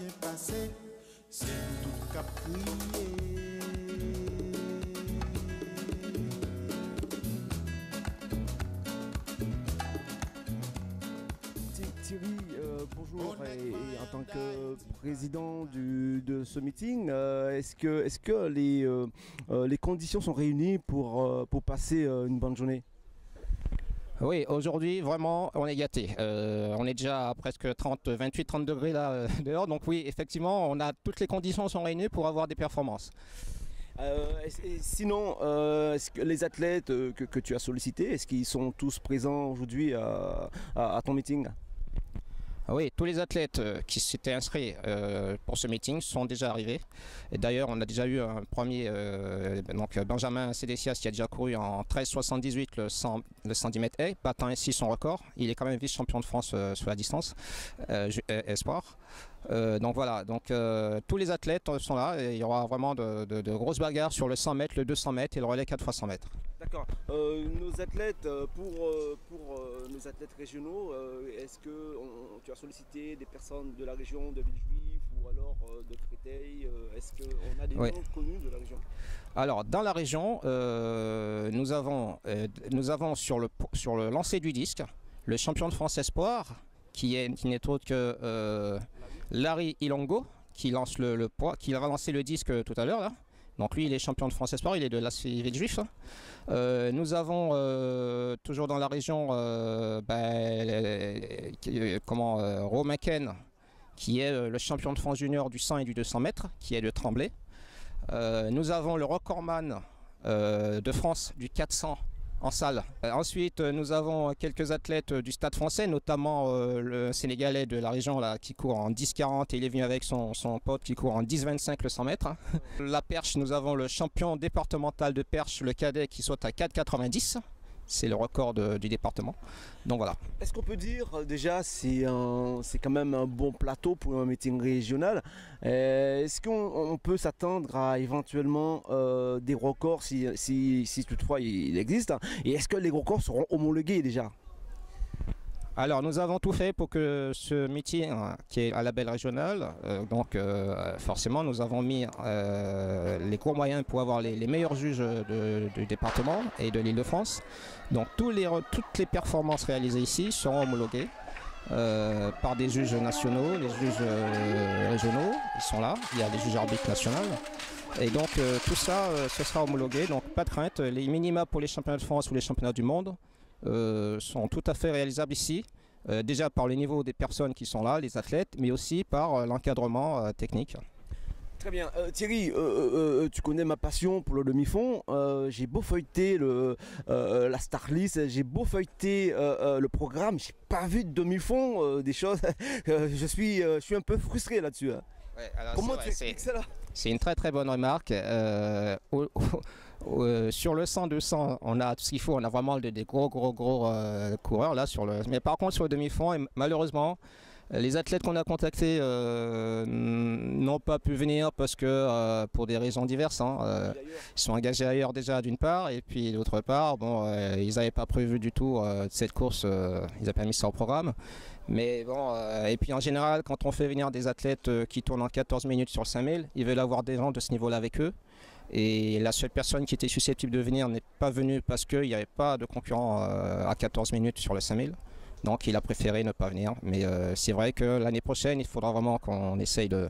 bien passé, c'est nous tout qui a prié. Thierry, bonjour, et en tant que président de ce meeting, est-ce que les conditions sont réunies pour passer une bonne journée? Oui, aujourd'hui, vraiment, on est gâtés. On est déjà à presque 28-30 degrés là, dehors. Donc oui, effectivement, toutes les conditions sont réunies pour avoir des performances. Sinon, est-ce que les athlètes que tu as sollicités, est-ce qu'ils sont tous présents aujourd'hui à ton meeting? Oui, tous les athlètes qui s'étaient inscrits pour ce meeting sont déjà arrivés. Et d'ailleurs, on a déjà eu un premier, donc Benjamin Sédécias, qui a déjà couru en 13,78 le 110 mètres haies, battant ainsi son record. Il est quand même vice-champion de France sur la distance espoir. Donc voilà, tous les athlètes sont là et il y aura vraiment de grosses bagarres sur le 100 mètres, le 200 mètres et le relais 4 x 100 mètres. D'accord. Nos athlètes, pour nos athlètes régionaux, est-ce que tu as sollicité des personnes de la région de Villejuif ou alors de Créteil? Est-ce qu'on a des noms connus de la région? Alors, dans la région, nous avons sur le lancer du disque, le champion de France espoir, qui n'est autre que Larry Ilongo, qui lance le poids, qui a lancé le disque tout à l'heure là. Donc lui, il est champion de France espoir, il est de la Villejuif. Nous avons toujours dans la région Romain Ken, qui est le champion de France junior du 100 et du 200 mètres, qui est de Tremblay. Nous avons le recordman de France du 400 en salle. Ensuite, nous avons quelques athlètes du Stade français, notamment le Sénégalais de la région là, qui court en 10,40 et il est venu avec son pote qui court en 10,25 le 100 mètres. La perche, nous avons le champion départemental de perche, le cadet, qui saute à 4,90. C'est le record du département. Donc voilà. Est-ce qu'on peut dire déjà c'est quand même un bon plateau pour un meeting régional? Est-ce qu'on peut s'attendre à éventuellement des records si toutefois il existe? Et est-ce que les records seront homologués déjà? Alors nous avons tout fait pour que ce meeting qui est à la belle régionale, forcément nous avons mis les gros moyens pour avoir les meilleurs juges du département et de l'Île-de-France. Donc toutes les performances réalisées ici seront homologuées par des juges nationaux, les juges régionaux, ils sont là, il y a des juges arbitres nationaux. Et donc tout ça, ce sera homologué, donc pas de crainte, les minima pour les championnats de France ou les championnats du monde sont tout à fait réalisables ici, déjà par le niveau des personnes qui sont là, les athlètes, mais aussi par l'encadrement technique. Très bien. Thierry, tu connais ma passion pour le demi-fond. J'ai beau feuilleter la star list, j'ai beau feuilleter le programme, j'ai pas vu de demi-fond, des choses. Je suis un peu frustré là-dessus. Hein. Ouais, alors comment tu expliques ça là? C'est une très très bonne remarque. Sur le 100-200, on a tout ce qu'il faut, on a vraiment des gros coureurs là mais par contre sur le demi-fond, malheureusement, les athlètes qu'on a contactés n'ont pas pu venir parce que pour des raisons diverses, ils sont engagés ailleurs déjà d'une part, et puis d'autre part, ils n'avaient pas prévu du tout cette course, ils n'avaient pas mis ça au programme. Mais bon, et puis en général, quand on fait venir des athlètes qui tournent en 14 minutes sur le 5000, ils veulent avoir des gens de ce niveau-là avec eux. Et la seule personne qui était susceptible de venir n'est pas venue parce qu'il n'y avait pas de concurrent à 14 minutes sur le 5000. Donc il a préféré ne pas venir. Mais c'est vrai que l'année prochaine, il faudra vraiment qu'on essaye de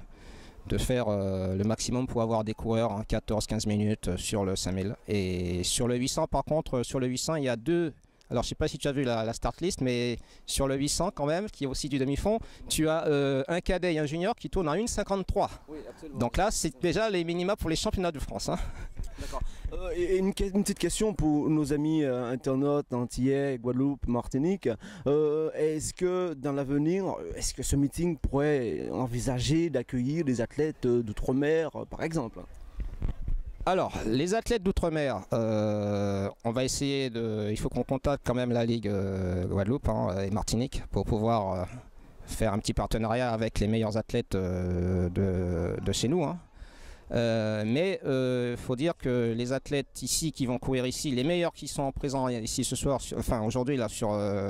faire le maximum pour avoir des coureurs en 14-15 minutes sur le 5000. Et sur le 800, par contre, sur le 800, il y a deux. Alors je ne sais pas si tu as vu la start list, mais sur le 800 quand même, qui est aussi du demi-fond, tu as un cadet et un junior qui tournent en 1,53. Oui, absolument. Donc là, c'est déjà les minima pour les championnats de France. Hein. D'accord. Et une petite question pour nos amis internautes, antillais, Guadeloupe, Martinique. Est-ce que dans l'avenir, est-ce que ce meeting pourrait envisager d'accueillir des athlètes d'outre-mer, par exemple? Alors, les athlètes d'outre-mer, on va essayer il faut qu'on contacte quand même la Ligue Guadeloupe et Martinique pour pouvoir faire un petit partenariat avec les meilleurs athlètes de chez nous. Hein. Mais il faut dire que les athlètes ici qui vont courir ici, les meilleurs qui sont présents ici ce soir, aujourd'hui là,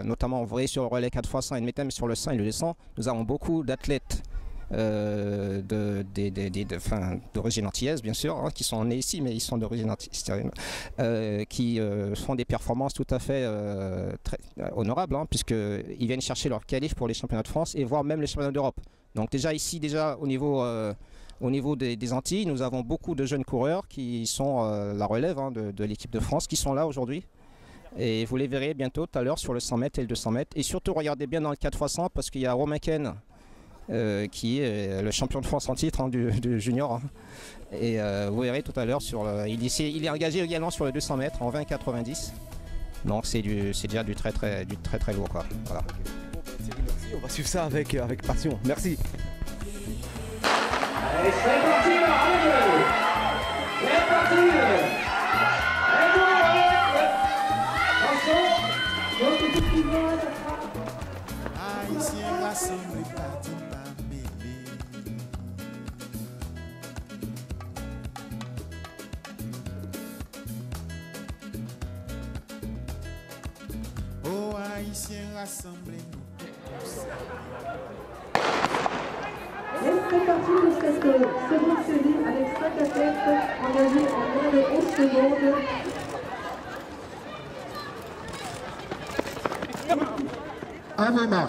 notamment sur le relais 4x100 et même sur le 100 et le 200, nous avons beaucoup d'athlètes d'origine antillaise, bien sûr, hein, qui sont nés ici, mais ils sont d'origine antillaise, qui font des performances tout à fait très honorables, hein, puisqu'ils viennent chercher leur qualif pour les championnats de France et voire même les championnats d'Europe. Donc déjà ici, au niveau des Antilles, nous avons beaucoup de jeunes coureurs qui sont la relève, hein, de l'équipe de France, qui sont là aujourd'hui. Et vous les verrez bientôt tout à l'heure sur le 100 mètres et le 200 mètres. Et surtout, regardez bien dans le 4x100 parce qu'il y a Romain Ken qui est le champion de France en titre, hein, du junior. Hein. Et vous verrez tout à l'heure, il est engagé également sur le 200 mètres en 20,90. Donc c'est déjà du très lourd, quoi. Voilà. Merci, on va suivre ça avec passion. Merci. Allez, c'est parti, allez, c'est parti. Haïtien rassemblé, pas dit pas mêlé. Oh, Haïtien rassemblé, nous tous. C'est parti pour cette seconde série avec 5 athlètes engagés en moins de 11 secondes. Anima.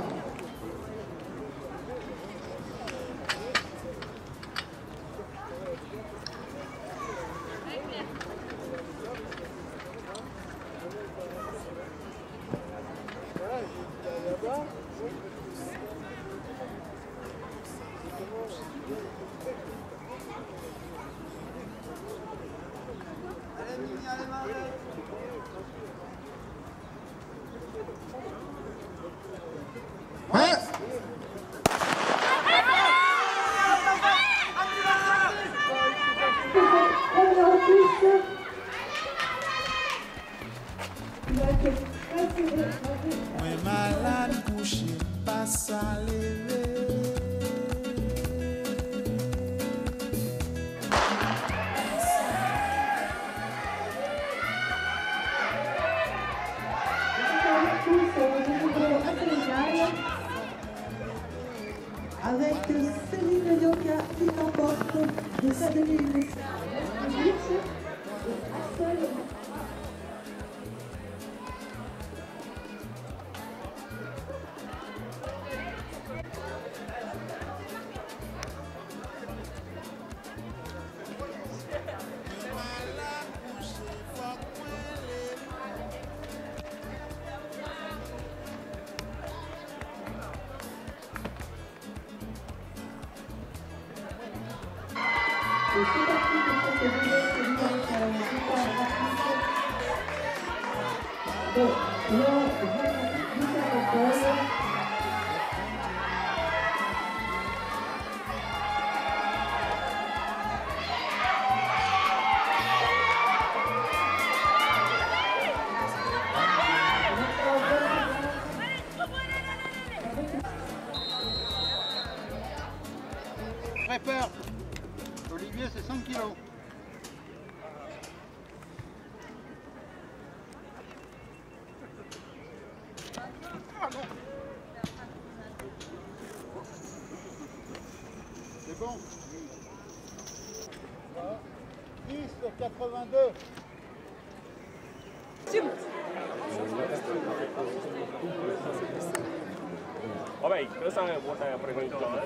Moi malade couché, pas à lever. Avec Céline Yoka qui l'emporte de sa demi-minute. Et c'est parti pour cette deuxième série donc, Très peur. Olivier, c'est 5 kilos. C'est bon. 10 sur 82. Vabbè, questa è una prevenzione.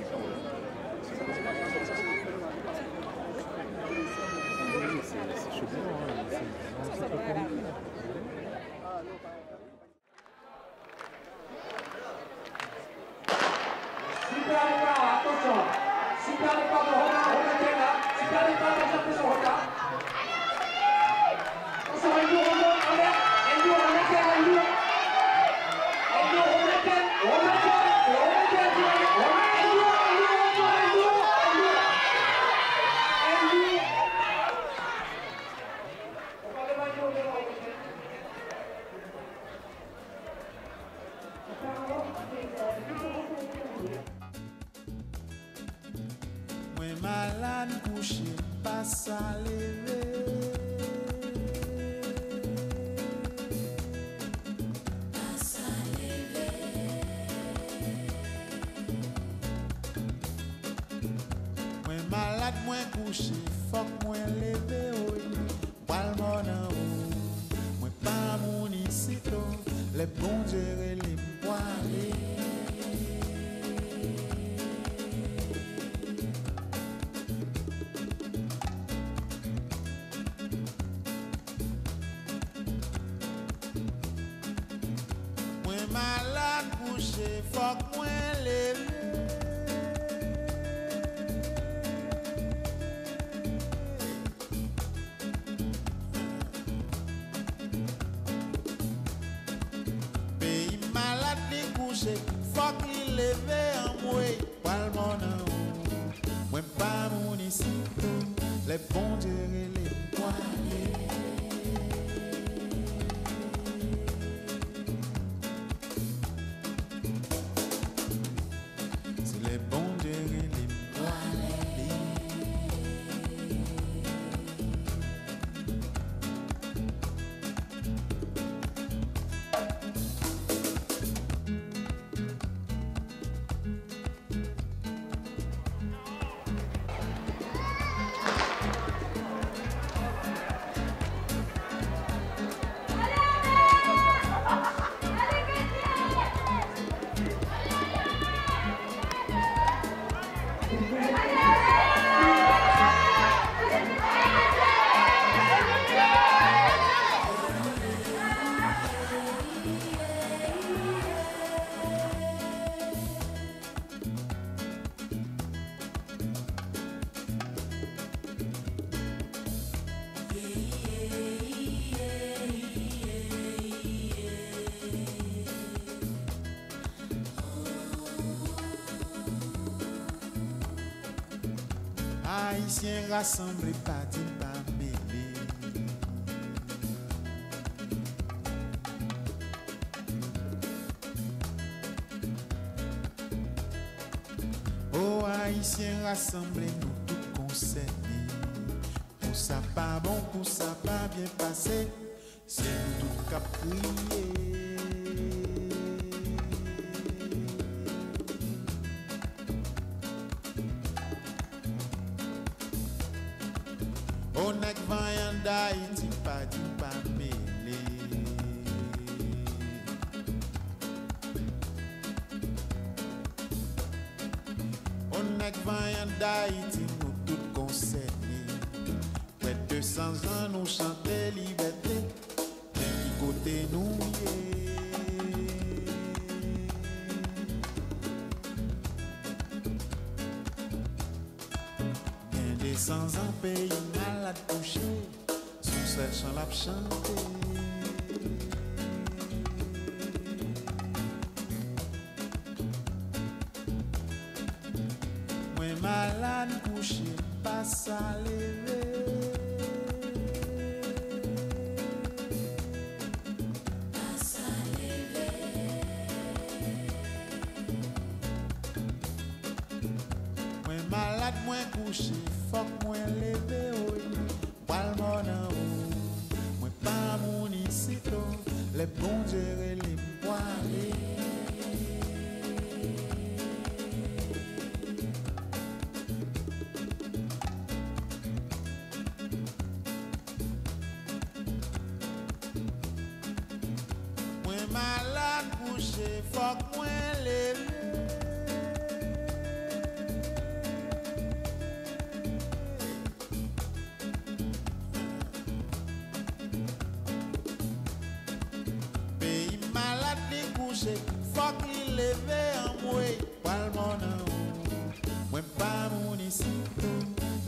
Moi malade couché, pas à lever. malade, moins couché, faut que moi levé, Pal mon en haut, moi pas mon ici, les bons dieux et les poilés. Moi malade, couché, faut que moi levé. Faut qu'il lève en moi, pas le monde en haut. Moi pas mon ici, les bons dieux et les poilés. C'est les bons dieux et les poilés. Haïtiens rassemblés, pas d'une pas mêlés. Oh, Haïtiens rassemblés, nous tous concernés. Pour ça pas bon, pour ça pas bien passé, c'est nous tous qu'à prier. On a que vaillant d'Haïti, pas du pas mêlé. On a que vaillant d'Haïti, nous tous concernés. Près de 200 ans, nous chanter liberté. Mais qui côté nous sans un pays malade couché, son seul chant l'a chanté. Moi malade couché, pas à lever. Pas à lever. Moi malade, moi couché. Faut que moi lever, pas le monde en haut. Moi pas mon ici, les bons dieux et les poilés. Moi malade couché, faut que moi lever. Faut qu'il lève en moi, pas le monde en haut. Moi pas mon ici,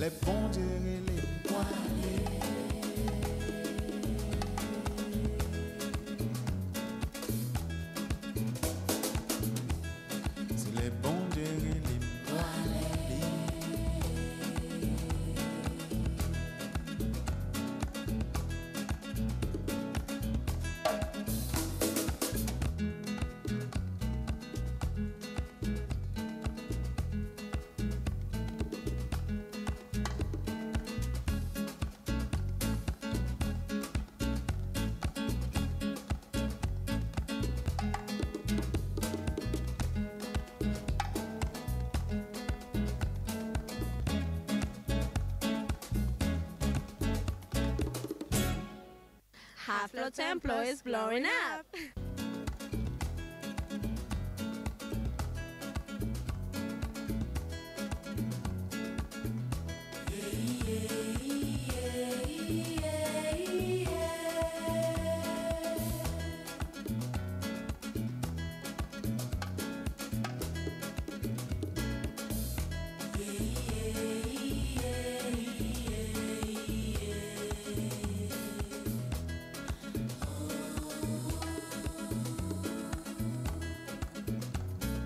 les bons dieux et les poilés. C'est les bons dieux et les poilés. Flow Templo is blowing up.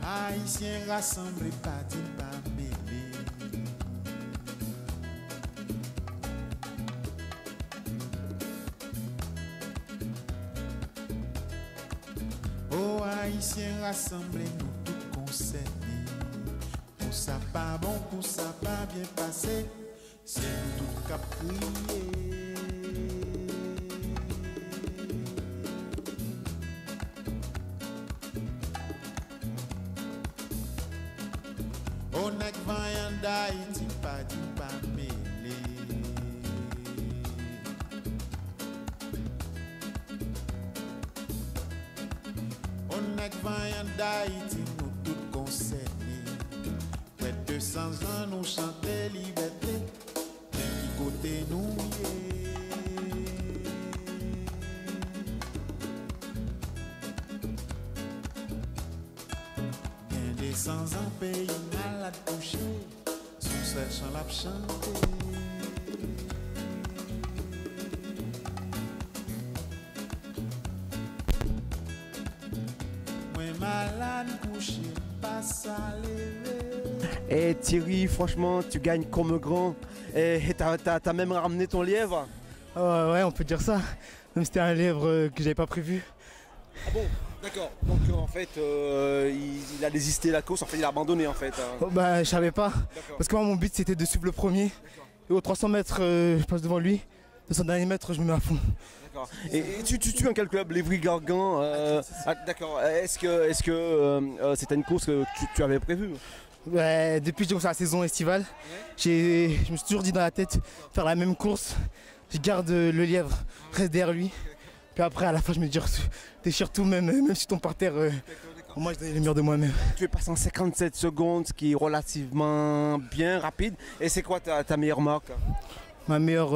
Haïtiens rassemblés, pas dit pas mêlés. Oh, Haïtiens rassemblés, nous tous concernés. Pour ça pas bon, pour ça pas bien passé, c'est nous tous qu'à prier. On a que vaillant d'Haïti, pas dit pas mêlé. On a que vaillant d'Haïti, nous tous concernés. Près de 200 ans, nous chantait liberté. Mais qui côté nous y est? Sans un pays malade touché, son seul chant l'a chanté. Moi malade couché, pas à lever. Et Thierry, franchement, tu gagnes comme un grand. Et t'as même ramené ton lièvre. Ouais, on peut dire ça. Même si c'était un lièvre que j'avais pas prévu. Ah bon? D'accord, donc en fait il a désisté la course, en fait il a abandonné en fait. Oh, bah je savais pas, parce que moi mon but c'était de suivre le premier. Et aux 300 mètres je passe devant lui, 200 derniers mètres je me mets à fond. D'accord, et tu tues dans quel club? Lévry-Gargan d'accord, est-ce que c'était une course que tu avais prévue? Ouais, depuis que j'ai commencé la saison estivale, je me suis toujours dit dans la tête faire la même course. Je garde le lièvre, reste derrière lui. Puis après, à la fin, je me dis, déchire tout, même si ton par terre, moi, je donnais le meilleur de moi-même. Tu es passé en 57 secondes, ce qui est relativement bien rapide. Et c'est quoi ta meilleure marque? Ma meilleure...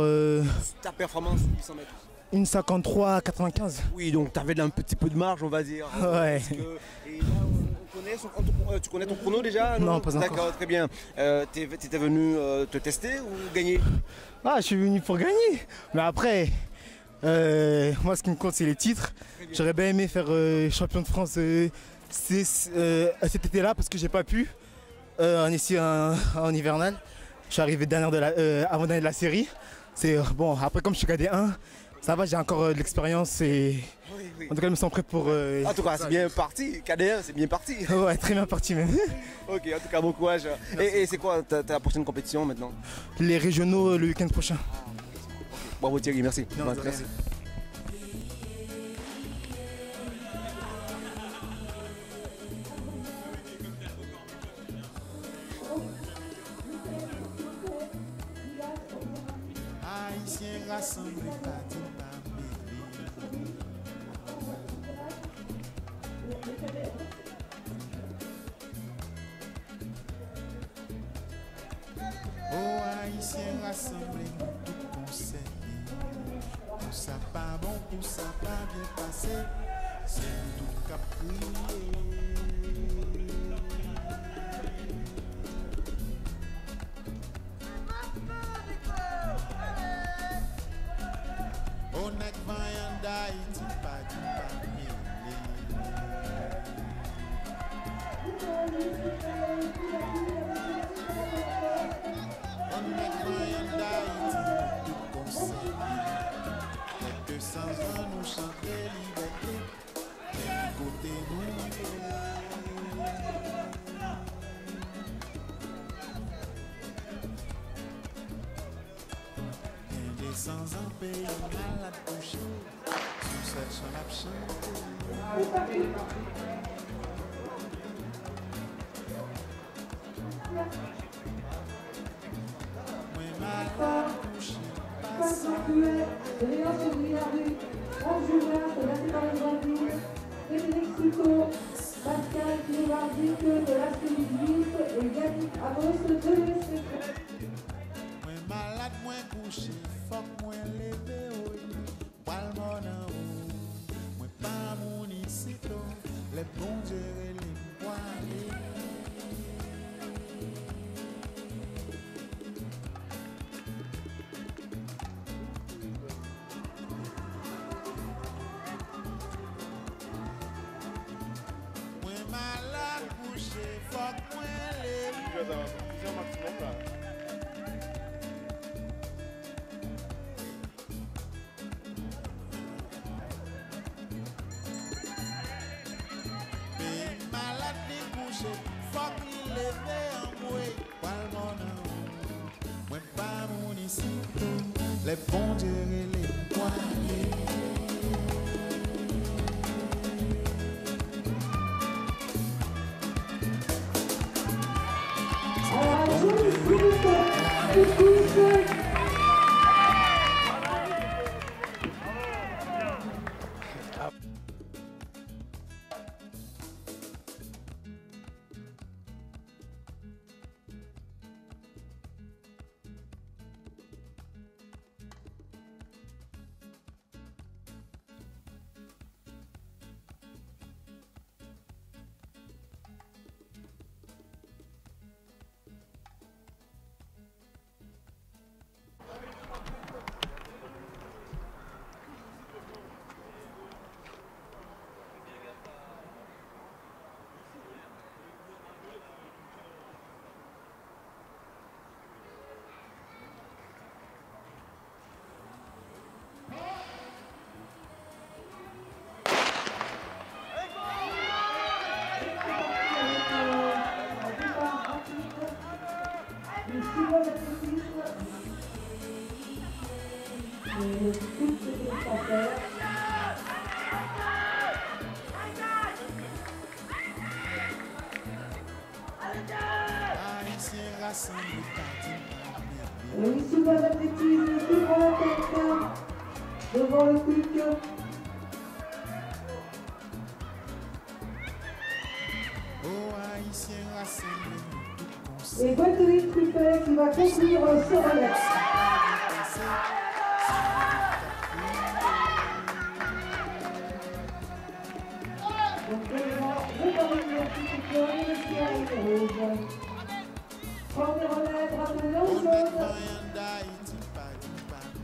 Ta performance sur 800 mètres? Une 53,95. Oui, donc tu avais un petit peu de marge, on va dire. Ouais. Et là, tu connais ton chrono déjà? Non, pas encore. D'accord, très bien. Tu étais venu te tester ou gagner? Ah, je suis venu pour gagner. Mais après... moi ce qui me compte c'est les titres. J'aurais bien aimé faire champion de France cet été là parce que j'ai pas pu en hivernal. Je suis arrivé avant-dernier de la série. C'est bon, après comme je suis KD1, ça va, j'ai encore de l'expérience et en tout cas je me sens prêt pour... En tout cas c'est bien parti, KD1 c'est bien parti. Ouais, très bien parti même. Ok, en tout cas bon courage. Et c'est quoi ta prochaine compétition maintenant? Les régionaux le week-end prochain. Bravo Thierry, merci. Non, merci. Haïtiens rassemblés, pas dit pas mêlés. Oh, Haïtiens rassemblés, nous tous concernés. Pour ça pas bon, pour ça pas bien passé, c'est nous tous qu'à prier. On est vaillant d'Haïti, pas dit pas mêlé. On est vaillant d'Haïti, tout concernés. Les 200 ans nous chanter liberté, mais du côté nous et sans un pays mal à toucher, sous cette chanson à chanter. Moi mal à toucher, pas Pascal Santuet de Léon-sur-Villardu, Franck Julien de l'International, Frédéric Succo, Pascal Kilovardic de l'Astélique et Yannick Amos de l'Esprit. Moi malade, moi couché, fuck moi levé, Pal mon amour, moi pas mon ici, les bons gérer les poils. Moi malade, couché, fuck moi levé. Fuck me, levé en moi, pal mon amour. Moi pas mon ici, les bons gérer les poignets. L'issue de l'athlétisme devant la tête, devant le pic. Et Guadeloupe Trupet qui va conclure ce relais. Donc le Paris qui rouge. Premier relais, drapeau jaune.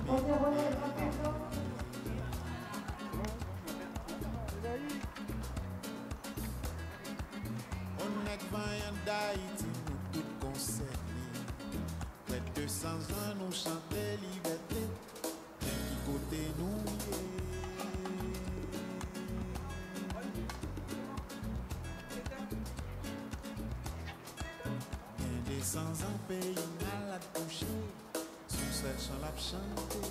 Premier relais, drapeau jaune. On est devant d'Haïti, nous tous concernés. Près de 200 ans, nous chantons liberté. Mais qui côté nous est? Des 100 ans, pays malade couché. Sous cette chant la chanter.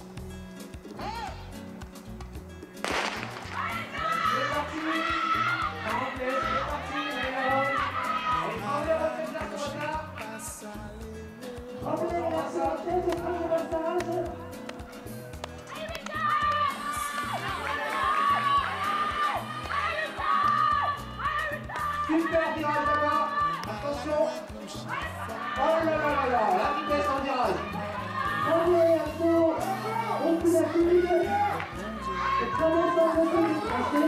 Super virage là-bas. Attention. Oh là là là là, la vitesse en virage. Premier assaut, on peut la courir. Le premier temps de courir tracé.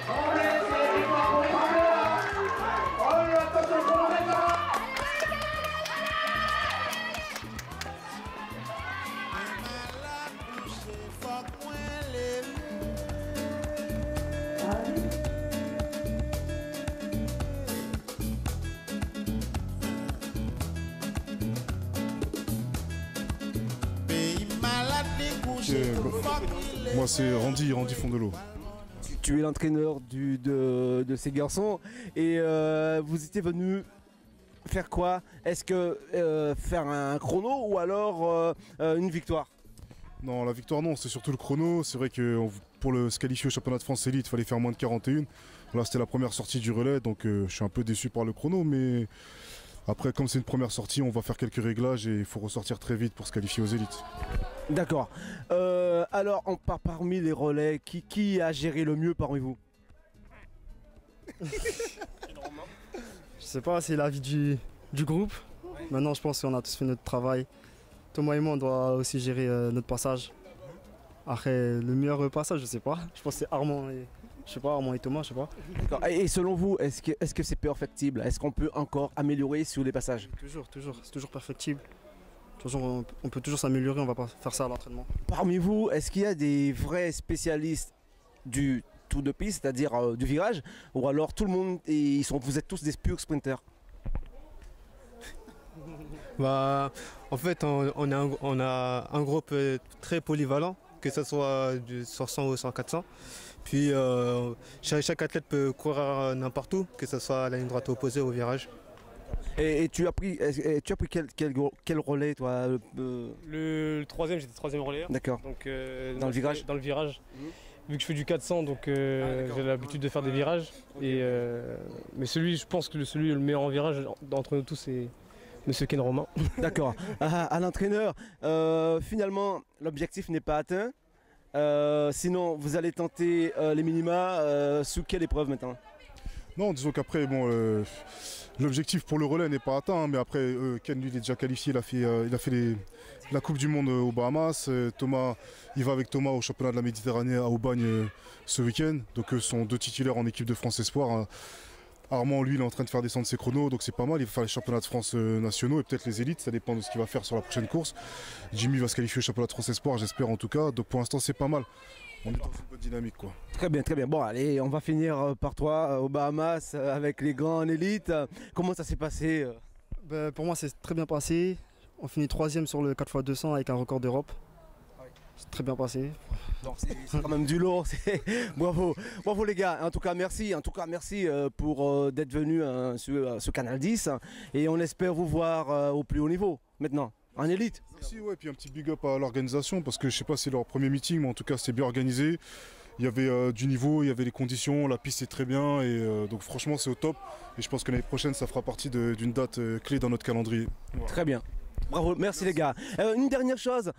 Oh mais c'est la victoire pour les Français. Oh là, attention, pour le mettre là-bas. Moi c'est Randy Fondelot. Tu es l'entraîneur de ces garçons et vous étiez venu faire quoi? Est-ce que faire un chrono ou alors une victoire? Non, la victoire non, c'est surtout le chrono. C'est vrai que pour se qualifier au championnat de France élite, il fallait faire moins de 41. Là c'était la première sortie du relais, donc je suis un peu déçu par le chrono, mais Après, comme c'est une première sortie, on va faire quelques réglages et il faut ressortir très vite pour se qualifier aux élites. D'accord. Alors, parmi les relais, qui a géré le mieux parmi vous? Je sais pas, c'est l'avis du groupe. Maintenant, je pense qu'on a tous fait notre travail. Thomas et moi, on doit aussi gérer notre passage. Après, le meilleur passage, je sais pas. Je pense que c'est Armand et Thomas, je sais pas. D'accord. Et selon vous, est-ce que c'est perfectible? Est-ce qu'on peut encore améliorer sur les passages? Toujours. C'est toujours perfectible. On peut toujours s'améliorer, on va pas faire ça à l'entraînement. Parmi vous, est-ce qu'il y a des vrais spécialistes du tour de piste, c'est-à-dire du virage, ou alors tout le monde, vous êtes tous des purs sprinters? Bah, en fait, on a un groupe très polyvalent, que ce soit du 100 ou 400. Puis chaque athlète peut courir n'importe où, que ce soit à la ligne droite opposée au virage. Et tu as pris quel relais, toi? Le troisième, j'étais troisième relais. D'accord. Donc dans le virage. Dans le virage. Vu que je fais du 400, donc j'ai l'habitude de faire des virages. Mais je pense que celui le meilleur en virage d'entre nous tous, c'est Monsieur Ken Romain. D'accord. À l'entraîneur, finalement, l'objectif n'est pas atteint. Sinon, vous allez tenter les minima sous quelle épreuve maintenant? Non, disons qu'après, bon, l'objectif pour le relais n'est pas atteint, hein, mais après, Ken, lui, il est déjà qualifié, il a fait la Coupe du Monde aux Bahamas. Thomas, il va avec Thomas au championnat de la Méditerranée à Aubagne ce week-end. Donc, sont deux titulaires en équipe de France Espoir. Hein. Armand, lui, il est en train de faire descendre ses chronos, donc c'est pas mal. Il va faire les championnats de France nationaux et peut-être les élites, ça dépend de ce qu'il va faire sur la prochaine course. Jimmy va se qualifier au championnat de France Espoir, j'espère en tout cas. Donc pour l'instant, c'est pas mal. On est dans une bonne dynamique, quoi. Très bien, très bien. Bon, allez, on va finir par toi aux Bahamas avec les grands en élite. Comment ça s'est passé? Pour moi, c'est très bien passé. On finit 3e sur le 4x200 avec un record d'Europe. C'est très bien passé. C'est quand même du lourd. Bravo les gars. En tout cas, merci pour d'être venus sur ce Canal 10. Et on espère vous voir au plus haut niveau maintenant, en élite. Merci, ouais, puis un petit big up à l'organisation parce que je sais pas si c'est leur premier meeting, mais en tout cas c'était bien organisé. Il y avait du niveau, il y avait les conditions, la piste est très bien et donc franchement c'est au top. Et je pense que l'année prochaine ça fera partie d'une date clé dans notre calendrier. Voilà. Très bien. Bravo, merci les gars. Une dernière chose,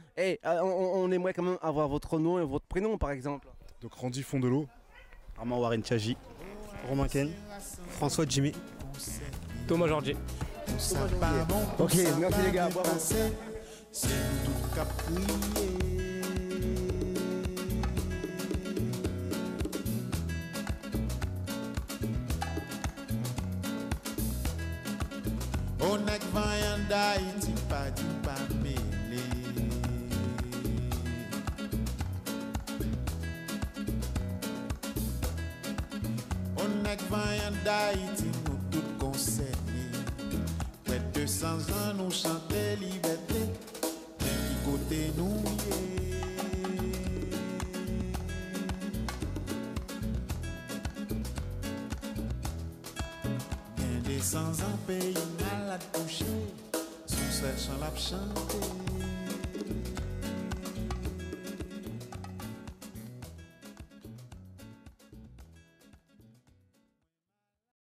on aimerait quand même avoir votre nom et votre prénom par exemple. Donc Randy Fondelot, Armand Warren Chaji, Romain Ken, François Jimmy, Thomas Georgier. Ok, merci les gars, bravo. C'est nous tout qu'à prier. On est vaillant d'Haïti, pas du pas mêlé. On est vaillant d'Haïti, nous tous concernés. Près de 200 ans, nous chanter liberté. Mais qui côté nous bien des 100 ans, pays malade couché. Sous seul chant la chanter.